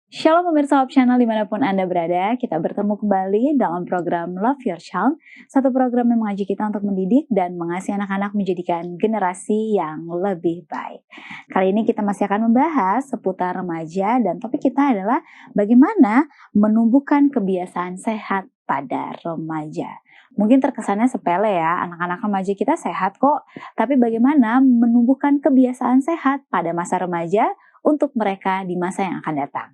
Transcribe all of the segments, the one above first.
Shalom pemirsa Hope Channel dimanapun Anda berada, kita bertemu kembali dalam program Love Your Child, satu program yang mengajak kita untuk mendidik dan mengasihi anak-anak menjadikan generasi yang lebih baik. Kali ini kita masih akan membahas seputar remaja dan topik kita adalah bagaimana menumbuhkan kebiasaan sehat pada remaja. Mungkin terkesannya sepele ya, anak-anak remaja kita sehat kok, tapi bagaimana menumbuhkan kebiasaan sehat pada masa remaja untuk mereka di masa yang akan datang.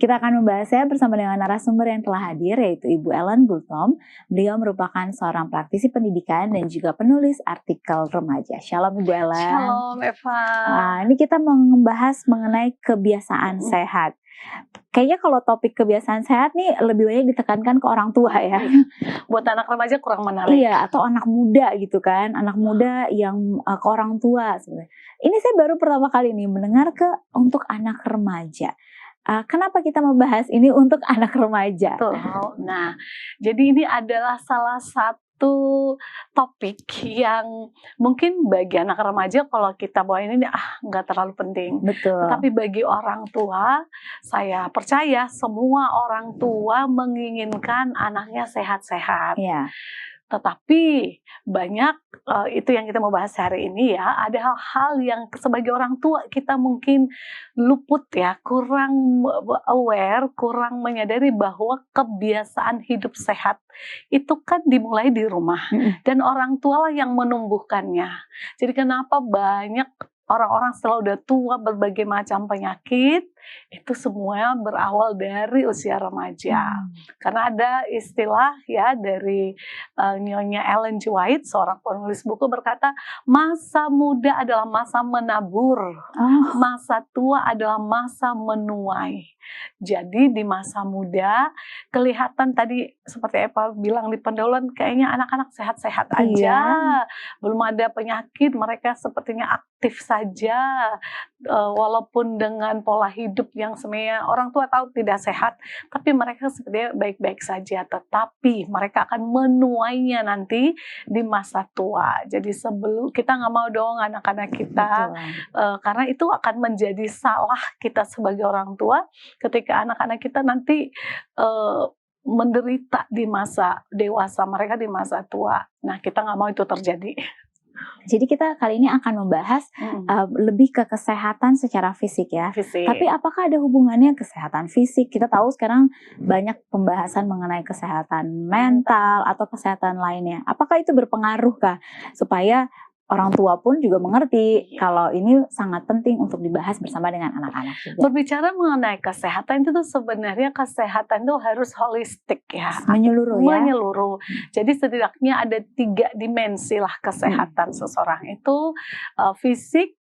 Kita akan membahasnya bersama dengan narasumber yang telah hadir, yaitu Ibu Ellen Gultom. Beliau merupakan seorang praktisi pendidikan dan juga penulis artikel remaja. Shalom Ibu Ellen. Shalom Eva. Ini kita membahas mengenai kebiasaan sehat. Kayaknya kalau topik kebiasaan sehat nih lebih banyak ditekankan ke orang tua ya. Buat anak remaja kurang menarik. Iya, atau anak muda gitu kan. Anak muda yang ke orang tua sebenarnya. Ini saya baru pertama kali nih mendengar untuk anak remaja. Kenapa kita membahas ini untuk anak remaja? Betul. Nah, jadi ini adalah salah satu topik yang mungkin bagi anak remaja kalau kita bawa ini nggak terlalu penting. Betul. Tapi bagi orang tua, saya percaya semua orang tua menginginkan anaknya sehat-sehat. Iya. Tetapi banyak itu yang kita mau bahas hari ini ya, ada hal-hal yang sebagai orang tua kita mungkin luput ya, kurang aware, kurang menyadari bahwa kebiasaan hidup sehat itu kan dimulai di rumah dan orang tua lah yang menumbuhkannya. Jadi kenapa banyak orang-orang setelah udah tua berbagai macam penyakit itu semua berawal dari usia remaja. Karena ada istilah ya dari Nyonya Ellen G. White, seorang penulis buku berkata, masa muda adalah masa menabur, masa tua adalah masa menuai. Jadi di masa muda kelihatan tadi seperti Eva bilang di pendahuluan kayaknya anak-anak sehat-sehat aja, belum ada penyakit, mereka sepertinya aktif saja, walaupun dengan pola hidup yang sebenarnya orang tua tahu tidak sehat, tapi mereka sepertinya baik-baik saja, tetapi mereka akan menuainya nanti di masa tua. Jadi sebelum kita nggak mau dong anak-anak kita, karena itu akan menjadi salah kita sebagai orang tua ketika anak-anak kita nanti menderita di masa dewasa, mereka di masa tua. Nah, kita nggak mau itu terjadi. Jadi kita kali ini akan membahas lebih ke kesehatan secara fisik ya. Tapi apakah ada hubungannya kesehatan fisik? Kita tahu sekarang banyak pembahasan mengenai kesehatan mental atau kesehatan lainnya. Apakah itu berpengaruh kah? Supaya orang tua pun juga mengerti kalau ini sangat penting untuk dibahas bersama dengan anak-anak juga. Berbicara mengenai kesehatan itu tuh sebenarnya kesehatan itu harus holistik ya. Menyeluruh ya. Menyeluruh. Jadi setidaknya ada 3 dimensi lah kesehatan seseorang itu, fisik,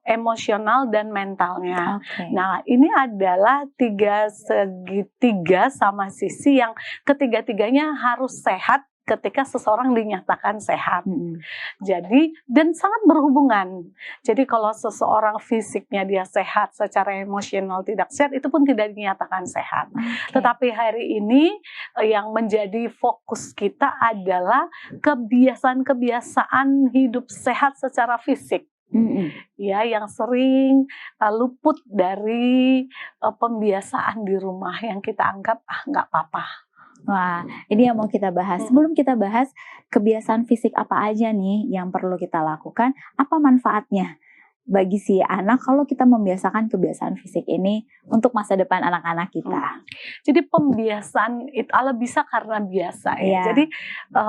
emosional dan mentalnya. Nah, ini adalah 3 segitiga sama sisi yang ketiga-tiganya harus sehat ketika seseorang dinyatakan sehat. Jadi, dan sangat berhubungan. Jadi kalau seseorang fisiknya dia sehat, secara emosional tidak sehat, itu pun tidak dinyatakan sehat. Tetapi hari ini yang menjadi fokus kita adalah kebiasaan-kebiasaan hidup sehat secara fisik. Ya, yang sering luput dari pembiasaan di rumah yang kita anggap nggak apa-apa. Wah, ini yang mau kita bahas. Sebelum kita bahas kebiasaan fisik apa aja nih yang perlu kita lakukan, apa manfaatnya bagi si anak kalau kita membiasakan kebiasaan fisik ini untuk masa depan anak-anak kita. Jadi pembiasaan itu bisa karena biasa ya. Jadi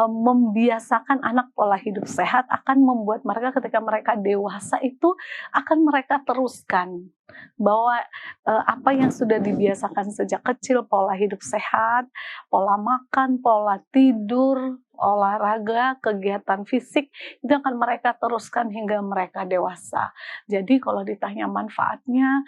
membiasakan anak pola hidup sehat akan membuat mereka ketika mereka dewasa itu akan mereka teruskan. Bahwa apa yang sudah dibiasakan sejak kecil, pola hidup sehat, pola makan, pola tidur, olahraga, kegiatan fisik, itu akan mereka teruskan hingga mereka dewasa. Jadi kalau ditanya manfaatnya,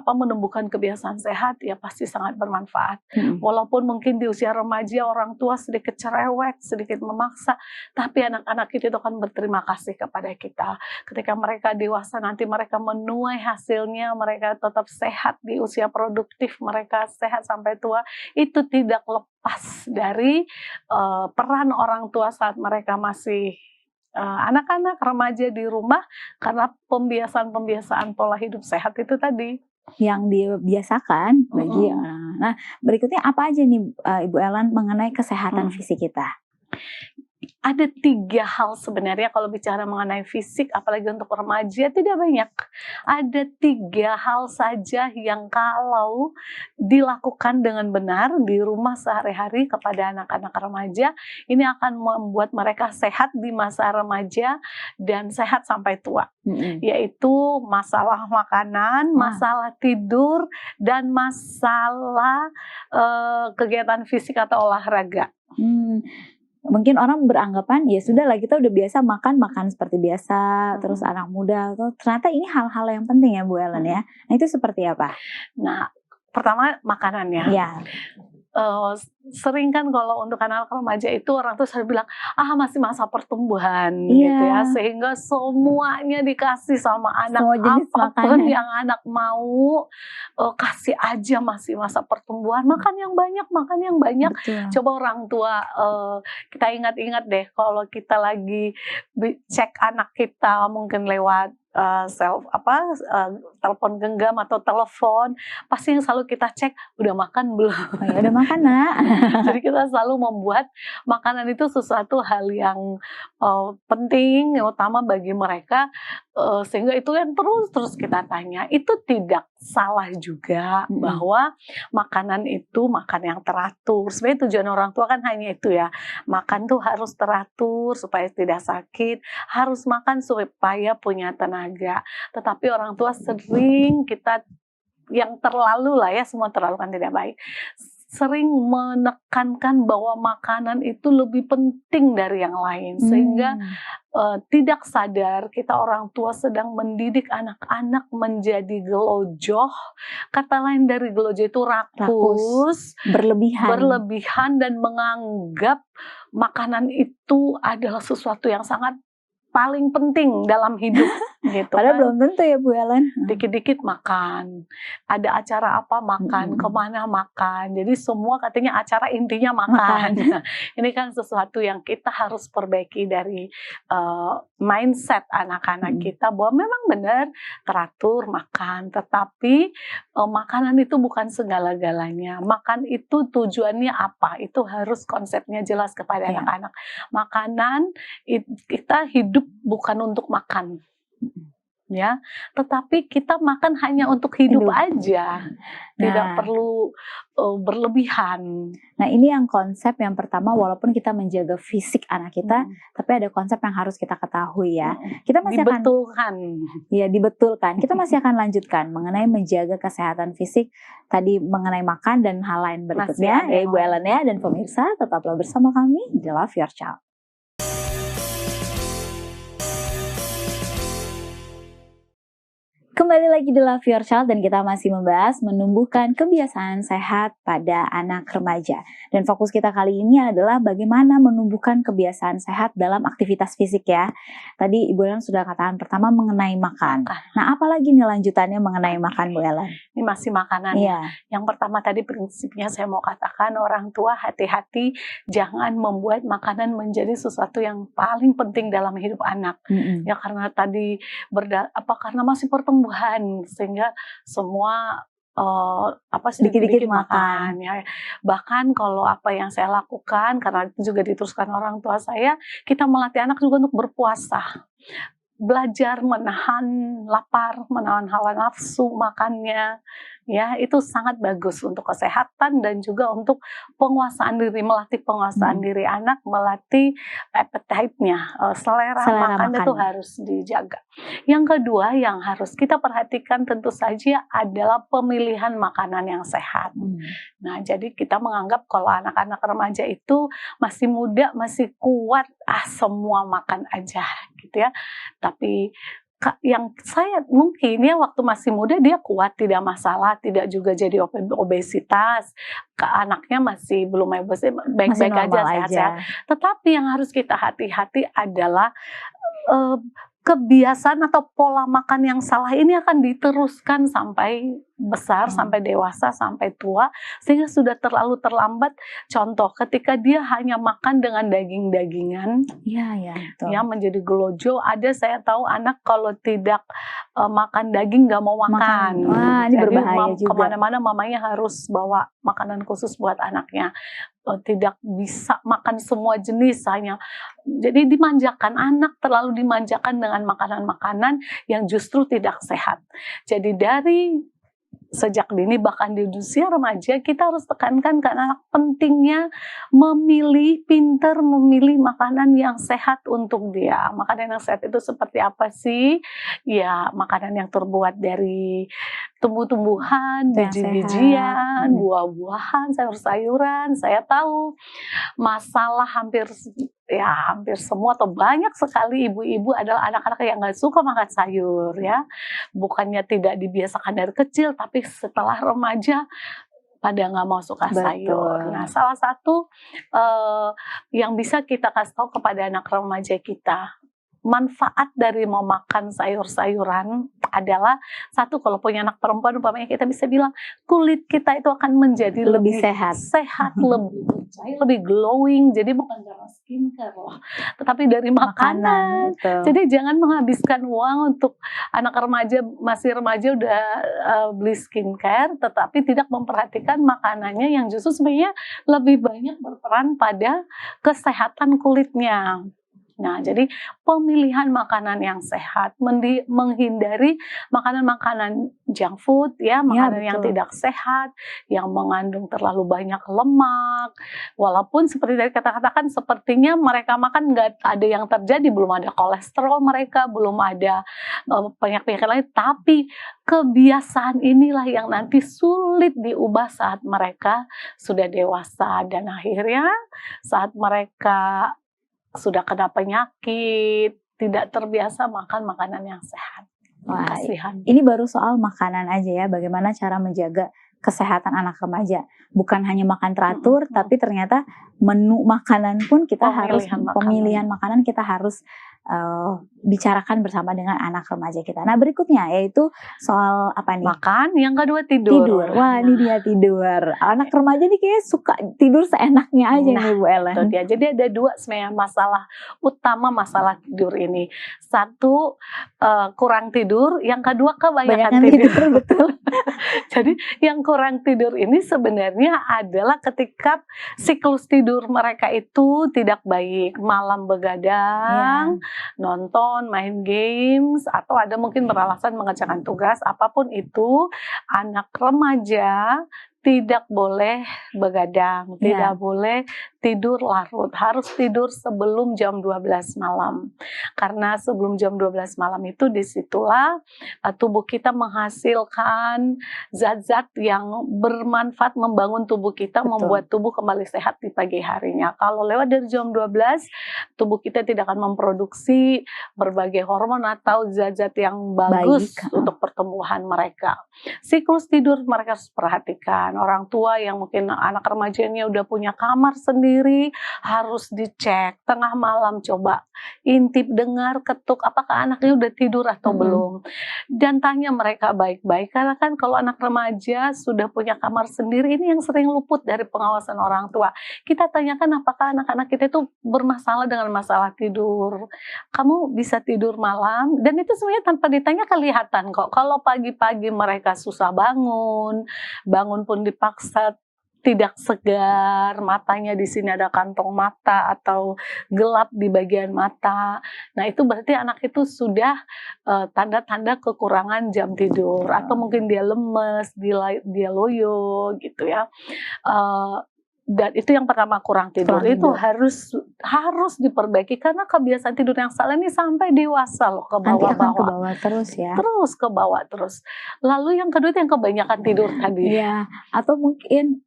menumbuhkan kebiasaan sehat, ya pasti sangat bermanfaat. Walaupun mungkin di usia remaja orang tua sedikit cerewet, sedikit memaksa, tapi anak-anak itu akan berterima kasih kepada kita. Ketika mereka dewasa nanti mereka menuai hasilnya, mereka tetap sehat di usia produktif, mereka sehat sampai tua, itu tidak lepas dari peran orang tua saat mereka masih anak-anak remaja di rumah, karena pembiasaan pola hidup sehat itu tadi. yang dibiasakan bagi Mm-mm. orang. Nah, berikutnya apa aja nih Ibu Ellen mengenai kesehatan Mm. fisik kita? Ada 3 hal sebenarnya kalau bicara mengenai fisik, apalagi untuk remaja, tidak banyak. Ada 3 hal saja yang kalau dilakukan dengan benar di rumah sehari-hari kepada anak-anak remaja, ini akan membuat mereka sehat di masa remaja dan sehat sampai tua. Yaitu masalah makanan, masalah tidur, dan masalah kegiatan fisik atau olahraga. Mungkin orang beranggapan ya sudah lah, kita udah biasa makan seperti biasa, terus anak muda, ternyata ini hal-hal yang penting ya Bu Ellen ya. Nah itu seperti apa? Nah, pertama makanannya. Ya. Sering kan kalau untuk anak remaja itu orang tuh selalu bilang masih masa pertumbuhan gitu ya, sehingga semuanya dikasih sama anak, apapun yang anak mau kasih aja, masih masa pertumbuhan, makan yang banyak. Betul. Coba orang tua kita ingat-ingat deh, kalau kita lagi cek anak kita mungkin lewat telepon genggam atau telepon, pasti yang selalu kita cek udah makan belum? Ya udah makan Nak. Jadi kita selalu membuat makanan itu sesuatu hal yang penting, utama bagi mereka, sehingga itu yang terus kita tanya. Itu tidak salah juga bahwa makanan itu makan yang teratur. Sebenarnya tujuan orang tua kan hanya itu ya, makan tuh harus teratur supaya tidak sakit, harus makan supaya punya tenaga. Tetapi orang tua sering kita yang terlalu lah ya, semua terlalu kan tidak baik, sering menekankan bahwa makanan itu lebih penting dari yang lain, sehingga tidak sadar kita orang tua sedang mendidik anak-anak menjadi gelojoh. Kata lain dari gelojoh itu rakus, berlebihan dan menganggap makanan itu adalah sesuatu yang sangat paling penting dalam hidup gitu. Padahal belum tentu ya Bu Ellen. Dikit-dikit makan, ada acara apa makan, kemana makan. Jadi semua katanya acara intinya makan. Ini kan sesuatu yang kita harus perbaiki dari mindset anak-anak kita, bahwa memang benar teratur makan, tetapi makanan itu bukan segala-galanya. Makan itu tujuannya apa? Itu harus konsepnya jelas kepada anak-anak. Makanan kita hidup bukan untuk makan, ya, tetapi kita makan hanya untuk hidup aja, tidak perlu berlebihan. Nah ini yang konsep yang pertama, walaupun kita menjaga fisik anak kita, tapi ada konsep yang harus kita ketahui ya. Kita masih dibetulkan. Kita masih akan lanjutkan mengenai menjaga kesehatan fisik tadi, mengenai makan dan hal lain berikutnya ya Ibu Ellen ya, dan pemirsa tetaplah bersama kami di Love Your Child. Kembali lagi di Love Your Child dan kita masih membahas menumbuhkan kebiasaan sehat pada anak remaja. Dan fokus kita kali ini adalah bagaimana menumbuhkan kebiasaan sehat dalam aktivitas fisik ya. Tadi Ibu Ellen sudah katakan pertama mengenai makan. Nah apalagi nih lanjutannya mengenai makan Bu Ellen? Ini masih makanan ya. Yang pertama tadi prinsipnya saya mau katakan, orang tua hati-hati jangan membuat makanan menjadi sesuatu yang paling penting dalam hidup anak. Ya karena tadi karena masih pertumbuhan, sehingga semua sedikit-sedikit makan ya. Bahkan kalau apa yang saya lakukan, karena itu juga diteruskan orang tua saya, kita melatih anak juga untuk berpuasa, belajar menahan lapar, menahan hawa nafsu makannya, ya itu sangat bagus untuk kesehatan dan juga untuk penguasaan diri, melatih penguasaan diri anak, melatih appetite-nya, selera makannya itu harus dijaga. Yang kedua yang harus kita perhatikan tentu saja adalah pemilihan makanan yang sehat. Nah jadi kita menganggap kalau anak-anak remaja itu masih muda, masih kuat, semua makan aja gitu ya. Tapi yang saya mungkin ya waktu masih muda dia kuat, tidak masalah, tidak juga jadi obesitas, anaknya masih belum baik-baik aja, sehat-sehat. Tetapi yang harus kita hati-hati adalah kebiasaan atau pola makan yang salah ini akan diteruskan sampai besar sampai dewasa sampai tua, sehingga sudah terlalu terlambat. Contoh, ketika dia hanya makan dengan daging-dagingan, Iya, betul. ya menjadi gelojo. Ada saya tahu anak kalau tidak makan daging nggak mau makan. Wah, ini Jadi berbahaya juga. kemana-mana mamanya harus bawa makanan khusus buat anaknya. Tidak bisa makan semua jenis, hanya jadi dimanjakan, anak terlalu dimanjakan dengan makanan-makanan yang justru tidak sehat. Jadi dari sejak dini, bahkan di usia remaja, kita harus tekankan ke anak pentingnya pintar memilih makanan yang sehat untuk dia. Makanan yang sehat itu seperti apa sih? Ya, makanan yang terbuat dari tumbuh-tumbuhan, Itu yang biji-bijian, sehat. buah-buahan, sayur-sayuran. Saya tahu masalah hampir semua atau banyak sekali ibu-ibu adalah anak-anak yang nggak suka makan sayur, ya. Bukannya tidak dibiasakan dari kecil, tapi setelah remaja pada nggak mau suka sayur. Nah, salah satu yang bisa kita kasih tahu kepada anak remaja kita, manfaat dari memakan sayur-sayuran adalah, satu, kalau punya anak perempuan umpamanya kita bisa bilang kulit kita itu akan menjadi lebih sehat, lebih bercahaya, lebih glowing. Jadi bukan karena skincare loh, tetapi dari makanan. Jadi jangan menghabiskan uang untuk anak remaja, masih remaja udah beli skincare, tetapi tidak memperhatikan makanannya yang justru sebenarnya lebih banyak berperan pada kesehatan kulitnya. Nah, jadi pemilihan makanan yang sehat, menghindari makanan-makanan junk food, ya, makanan yang tidak sehat, yang mengandung terlalu banyak lemak. Walaupun seperti tadi katakan, sepertinya mereka makan nggak ada yang terjadi, belum ada kolesterol mereka, belum ada penyakit-penyakit lain, tapi kebiasaan inilah yang nanti sulit diubah saat mereka sudah dewasa, dan akhirnya saat mereka sudah kena penyakit, tidak terbiasa makan makanan yang sehat. Wah, ini baru soal makanan aja ya, bagaimana cara menjaga kesehatan anak remaja. Bukan hanya makan teratur, tapi ternyata menu makanan pun kita pemilihan makanan kita harus bicarakan bersama dengan anak remaja kita. Nah, berikutnya yaitu soal apa nih? Makan, yang kedua tidur. Wah, ini dia tidur. Anak remaja nih kayaknya suka tidur seenaknya aja nih Bu Ellen. Itu dia. Jadi ada dua sebenarnya masalah tidur ini. Satu, kurang tidur, yang kedua kebanyakan tidur. Betul. Jadi yang kurang tidur ini sebenarnya adalah ketika siklus tidur mereka itu tidak baik, malam begadang, nonton, main games, atau ada mungkin beralasan mengerjakan tugas, apapun itu, anak remaja tidak boleh begadang, tidak boleh tidur larut, harus tidur sebelum jam 12 malam. Karena sebelum jam 12 malam itu disitulah tubuh kita menghasilkan zat-zat yang bermanfaat membangun tubuh kita, membuat tubuh kembali sehat di pagi harinya. Kalau lewat dari jam 12, tubuh kita tidak akan memproduksi berbagai hormon atau zat-zat yang bagus untuk pertumbuhan mereka. Siklus tidur mereka harus perhatikan. Orang tua yang mungkin anak remajanya udah punya kamar sendiri, harus dicek tengah malam, coba intip, dengar, ketuk apakah anaknya udah tidur atau belum, dan tanya mereka baik-baik, karena kan kalau anak remaja sudah punya kamar sendiri, ini yang sering luput dari pengawasan orang tua. Kita tanyakan apakah anak-anak kita itu bermasalah dengan masalah tidur, kamu bisa tidur malam, dan itu sebenarnya tanpa ditanya kelihatan kok. Kalau pagi-pagi mereka susah bangun pun dipaksa tidak segar, matanya di sini ada kantong mata atau gelap di bagian mata. Nah, itu berarti anak itu sudah tanda-tanda kekurangan jam tidur, atau mungkin dia lemes, dia loyo gitu ya. Dan itu yang pertama, kurang tidur. Itu harus diperbaiki, karena kebiasaan tidur yang salah ini sampai dewasa loh, ke bawah-bawah. Nanti akan ke bawah terus ya. Terus ke bawah terus. Lalu yang kedua itu yang kebanyakan tidur tadi. Iya, atau mungkin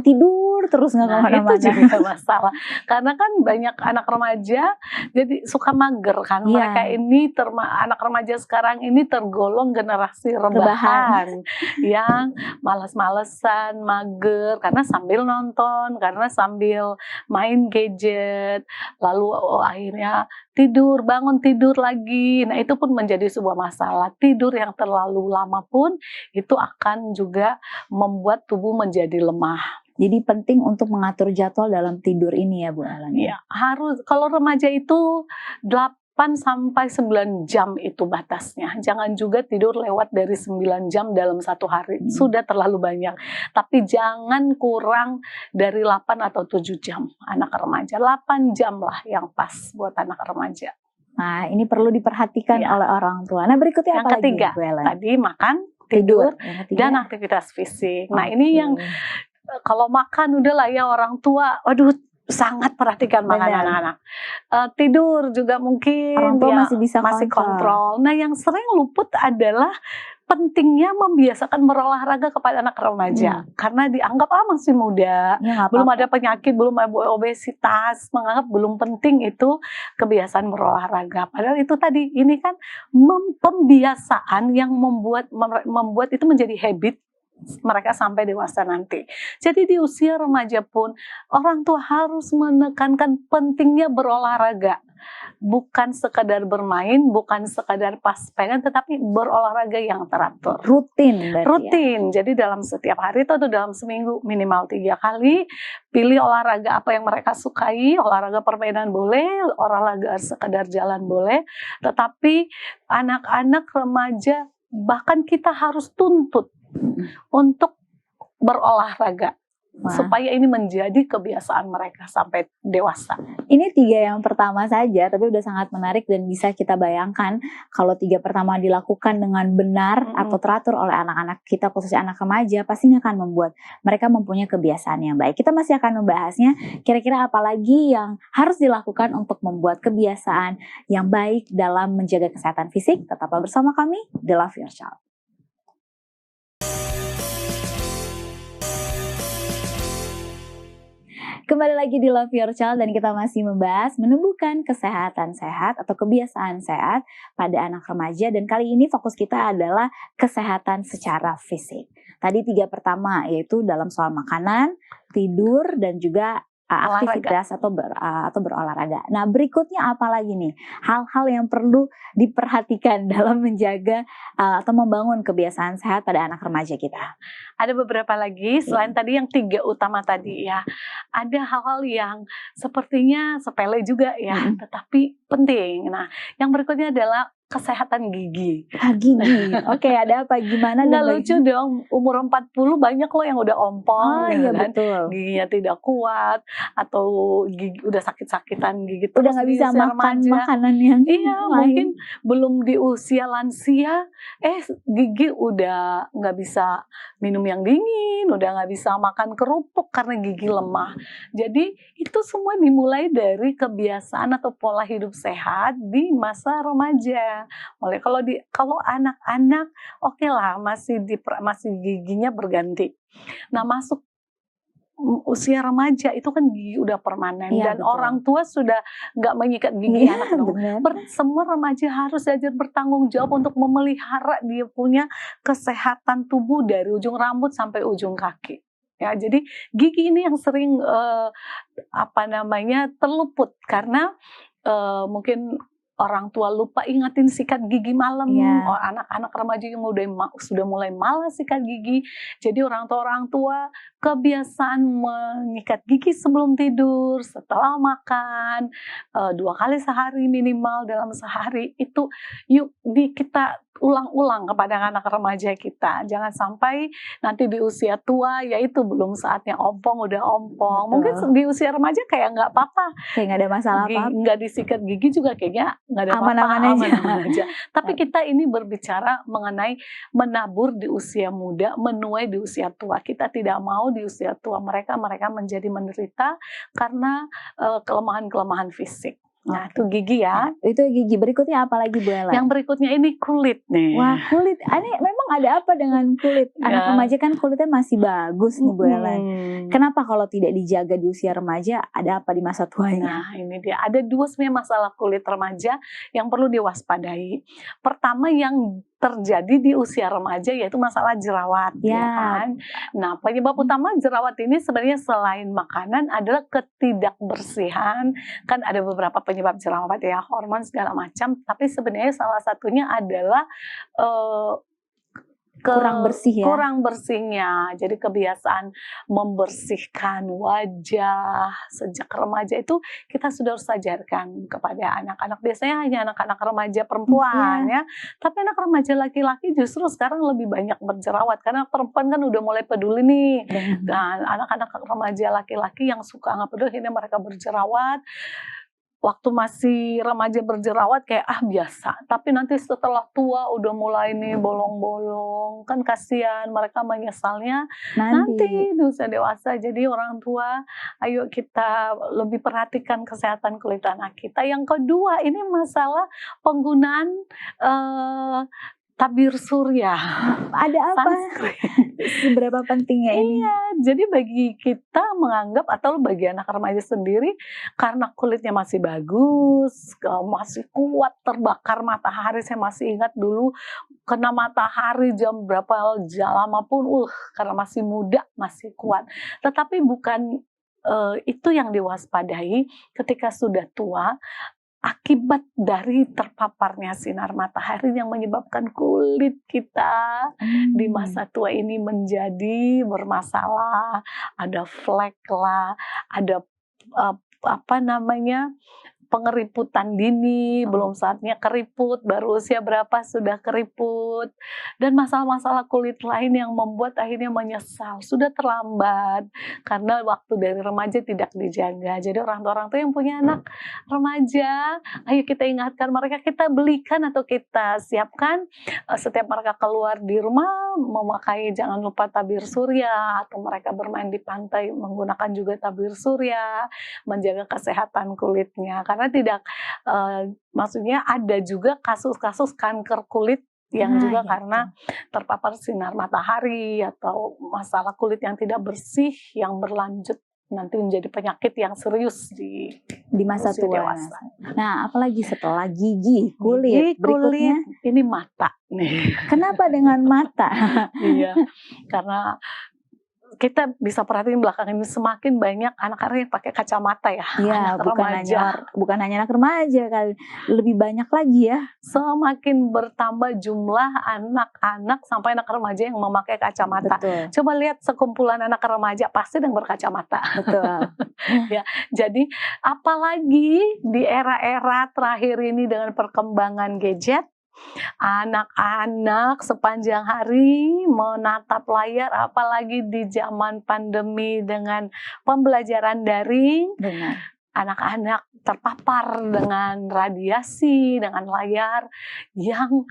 tidur terus nggak kemana-mana. Itu juga masalah. Karena kan banyak anak remaja jadi suka mager kan. Mereka ini anak remaja sekarang ini tergolong generasi rebahan yang malas-malesan, mager, karena sambil nonton, karena sambil main gadget, lalu akhirnya tidur, bangun tidur lagi. Nah, itu pun menjadi sebuah masalah. Tidur yang terlalu lama pun itu akan juga membuat tubuh menjadi lemah. Jadi penting untuk mengatur jadwal dalam tidur ini ya Bu Ellen. Ya, harus. Kalau remaja itu 8 sampai 9 jam itu batasnya. Jangan juga tidur lewat dari 9 jam dalam satu hari. Sudah terlalu banyak. Tapi jangan kurang dari 8 atau 7 jam anak remaja. 8 jam lah yang pas buat anak remaja. Nah, ini perlu diperhatikan oleh orang tua. Nah, berikutnya Yang apa ketiga, lagi Bu Ellen? tadi makan, tidur, dan aktivitas fisik. Nah, ini yang kalau makan udahlah ya orang tua, waduh sangat perhatikan makan anak-anak. Tidur juga mungkin orang tua ya, masih kontrol. Nah, yang sering luput adalah pentingnya membiasakan berolahraga kepada anak remaja. Karena dianggap masih muda, belum ada penyakit, belum ada obesitas, menganggap belum penting itu kebiasaan berolahraga. Padahal itu tadi, ini kan pembiasaan yang membuat itu menjadi habit mereka sampai dewasa nanti. Jadi di usia remaja pun orang tua harus menekankan pentingnya berolahraga. Bukan sekadar bermain, bukan sekadar pas pengen, tetapi berolahraga yang teratur. Rutin. Jadi dalam setiap hari atau dalam seminggu minimal 3 kali, pilih olahraga apa yang mereka sukai, olahraga permainan boleh, olahraga sekadar jalan boleh, tetapi anak-anak remaja bahkan kita harus tuntut untuk berolahraga. Supaya ini menjadi kebiasaan mereka sampai dewasa. Ini 3 yang pertama saja, tapi udah sangat menarik dan bisa kita bayangkan kalau 3 pertama dilakukan dengan benar atau teratur oleh anak-anak kita, khususnya anak remaja, pastinya akan membuat mereka mempunyai kebiasaan yang baik. Kita masih akan membahasnya, kira-kira apa lagi yang harus dilakukan untuk membuat kebiasaan yang baik dalam menjaga kesehatan fisik. Tetaplah bersama kami, The Love Your Child. Kembali lagi di Love Your Child dan kita masih membahas menumbuhkan kesehatan sehat atau kebiasaan sehat pada anak remaja, dan kali ini fokus kita adalah kesehatan secara fisik. Tadi 3 pertama yaitu dalam soal makanan, tidur, dan juga aktivitas atau berolahraga. Nah, berikutnya apa lagi nih? Hal-hal yang perlu diperhatikan dalam menjaga atau membangun kebiasaan sehat pada anak remaja kita. Ada beberapa lagi selain tadi yang 3 utama tadi ya. Ada hal-hal yang sepertinya sepele juga ya, tetapi penting. Nah, yang berikutnya adalah kesehatan gigi. Gigi. Oke, ada apa? Gimana? Nggak lucu dong, umur 40 banyak loh yang udah ompong, iya, betul. Giginya tidak kuat, atau gigi udah sakit-sakitan gigi. Udah nggak bisa makan makanan yang mungkin belum di usia lansia, gigi udah nggak bisa minum yang dingin, udah nggak bisa makan kerupuk karena gigi lemah. Jadi itu semua dimulai dari kebiasaan atau pola hidup sehat di masa remaja. Kalau anak-anak oke lah masih giginya berganti. Nah, masuk usia remaja itu kan gigi udah permanen, dan betul. Orang tua sudah nggak menyikat gigi anak dong. Semua remaja harus belajar bertanggung jawab untuk memelihara dia punya kesehatan tubuh dari ujung rambut sampai ujung kaki. Ya, jadi gigi ini yang sering terluput karena mungkin orang tua lupa ingatin sikat gigi malam. Anak-anak remaja yang sudah mulai malas sikat gigi. Jadi orang tua kebiasaan menyikat gigi sebelum tidur, setelah makan, 2 kali sehari minimal dalam sehari. Itu kita ulang-ulang kepada anak remaja kita. Jangan sampai nanti di usia tua, yaitu belum saatnya ompong, udah ompong. Betul. Mungkin di usia remaja kayak nggak apa-apa. Kayak nggak ada masalah apa-apa. Nggak disikat gigi juga kayaknya nggak ada apa-apa. Aman-aman aja. Tapi kita ini berbicara mengenai menabur di usia muda, menuai di usia tua. Kita tidak mau di usia tua mereka menjadi menderita karena kelemahan-kelemahan fisik. Nah, itu gigi ya. Itu gigi. Berikutnya apa lagi Bu Ellen? Yang berikutnya ini kulit nih. Wah, kulit. Memang ada apa dengan kulit? Anak remaja kan kulitnya masih bagus nih Bu Ellen. Kenapa kalau tidak dijaga di usia remaja, ada apa di masa tuanya? Nah, ini dia. Ada 2 sebenarnya masalah kulit remaja yang perlu diwaspadai. Pertama, yang terjadi di usia remaja, yaitu masalah jerawat, ya kan. Nah, penyebab utama jerawat ini sebenarnya selain makanan adalah ketidakbersihan. Kan ada beberapa penyebab jerawat ya, hormon segala macam, tapi sebenarnya salah satunya adalah kurang bersih ya. Kurang bersihnya. Jadi kebiasaan membersihkan wajah sejak remaja itu kita sudah harus ajarkan kepada anak-anak. Biasanya hanya anak-anak remaja perempuan ya. Tapi anak remaja laki-laki justru sekarang lebih banyak berjerawat karena perempuan kan udah mulai peduli nih. Dan anak-anak remaja laki-laki yang suka nggak peduli akhirnya mereka berjerawat. Waktu masih remaja berjerawat kayak biasa, tapi nanti setelah tua udah mulai nih bolong-bolong, kan kasihan mereka menyesalnya nanti di usia dewasa. Jadi orang tua, ayo kita lebih perhatikan kesehatan kulit anak kita. Yang kedua ini masalah penggunaan tabir surya. Ada apa? Seberapa pentingnya ini? Iya, jadi bagi kita menganggap atau bagi anak remaja sendiri karena kulitnya masih bagus, masih kuat terbakar matahari. Saya masih ingat dulu kena matahari jam berapa lama pun, karena masih muda masih kuat. Tetapi bukan itu yang diwaspadai ketika sudah tua. Akibat dari terpaparnya sinar matahari yang menyebabkan kulit kita di masa tua ini menjadi bermasalah, ada flek lah, ada pengeriputan dini, belum saatnya keriput, baru usia berapa sudah keriput, dan masalah-masalah kulit lain yang membuat akhirnya menyesal, sudah terlambat, karena waktu dari remaja tidak dijaga. Jadi orang tua yang punya anak remaja, ayo kita ingatkan mereka, kita belikan atau kita siapkan setiap mereka keluar di rumah, memakai jangan lupa tabir surya, atau mereka bermain di pantai menggunakan juga tabir surya, menjaga kesehatan kulitnya, karena tidak maksudnya ada juga kasus-kasus kanker kulit yang juga karena terpapar sinar matahari atau masalah kulit yang tidak bersih yang berlanjut nanti menjadi penyakit yang serius di masa tua dewasa. Nah, apalagi setelah gigi, kulit, berikutnya ini mata nih. Kenapa dengan mata? Iya, karena kita bisa perhatiin belakangan ini semakin banyak anak-anak yang pakai kacamata ya. Iya, bukan hanya anak remaja kali, lebih banyak lagi ya. Semakin bertambah jumlah anak-anak sampai anak remaja yang memakai kacamata. Betul. Coba lihat sekumpulan anak remaja pasti yang berkacamata. Betul. Ya, jadi apalagi di era-era terakhir ini dengan perkembangan gadget, anak-anak sepanjang hari menatap layar, apalagi di zaman pandemi dengan pembelajaran daring. Benar. Anak-anak terpapar dengan radiasi, dengan layar yang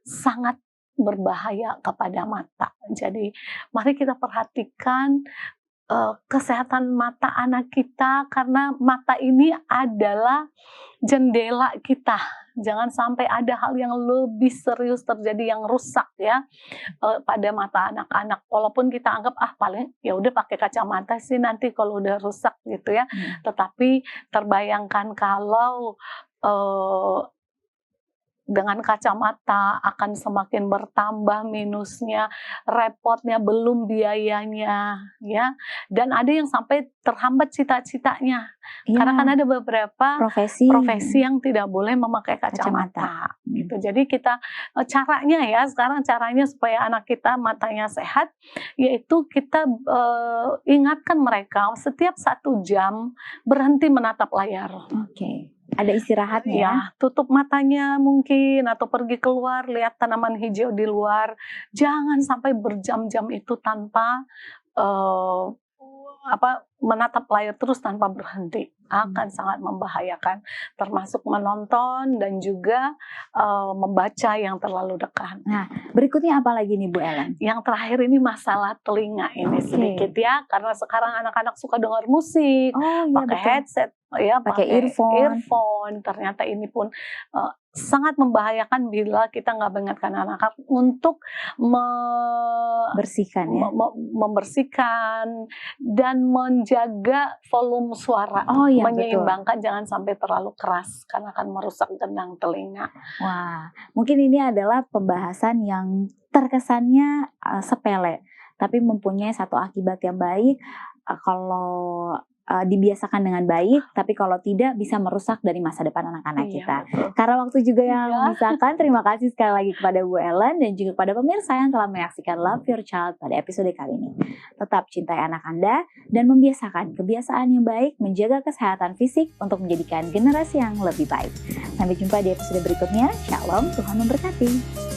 sangat berbahaya kepada mata. Jadi mari kita perhatikan kesehatan mata anak kita, karena mata ini adalah jendela kita. Jangan sampai ada hal yang lebih serius terjadi yang rusak ya pada mata anak-anak. Walaupun kita anggap paling ya udah pakai kacamata sih nanti kalau udah rusak gitu ya. Tetapi terbayangkan kalau dengan kacamata akan semakin bertambah minusnya, repotnya, belum biayanya, ya. Dan ada yang sampai terhambat cita-citanya, karena kan ada beberapa profesi yang tidak boleh memakai kacamata. Gitu. Jadi kita caranya supaya anak kita matanya sehat, yaitu kita ingatkan mereka setiap 1 jam berhenti menatap layar. Oke. Ada istirahatnya ya? Tutup matanya mungkin atau pergi keluar lihat tanaman hijau di luar. Jangan sampai berjam-jam itu tanpa menatap layar terus tanpa berhenti. Akan sangat membahayakan, termasuk menonton dan juga membaca yang terlalu dekat. Nah, berikutnya apa lagi nih Bu Ellen? Yang terakhir ini masalah telinga ini sedikit ya, karena sekarang anak-anak suka dengar musik, pakai headset, ya, pakai earphone. Ternyata ini pun sangat membahayakan bila kita nggak mengingatkan anak-anak untuk Bersihkan ya. membersihkan dan menjaga volume suara, Oh iya, betul. menyeimbangkan, jangan sampai terlalu keras karena akan merusak gendang telinga. Wah, mungkin ini adalah pembahasan yang terkesannya sepele, tapi mempunyai satu akibat yang baik kalau dibiasakan dengan baik, tapi kalau tidak bisa merusak dari masa depan anak-anak Iya, kita. betul. Karena waktu juga yang Iya. memisahkan, terima kasih sekali lagi kepada Bu Ellen dan juga kepada pemirsa yang telah menyaksikan Love Your Child pada episode kali ini. Tetap cintai anak Anda dan membiasakan kebiasaan yang baik menjaga kesehatan fisik untuk menjadikan generasi yang lebih baik. Sampai jumpa di episode berikutnya. Shalom, Tuhan memberkati.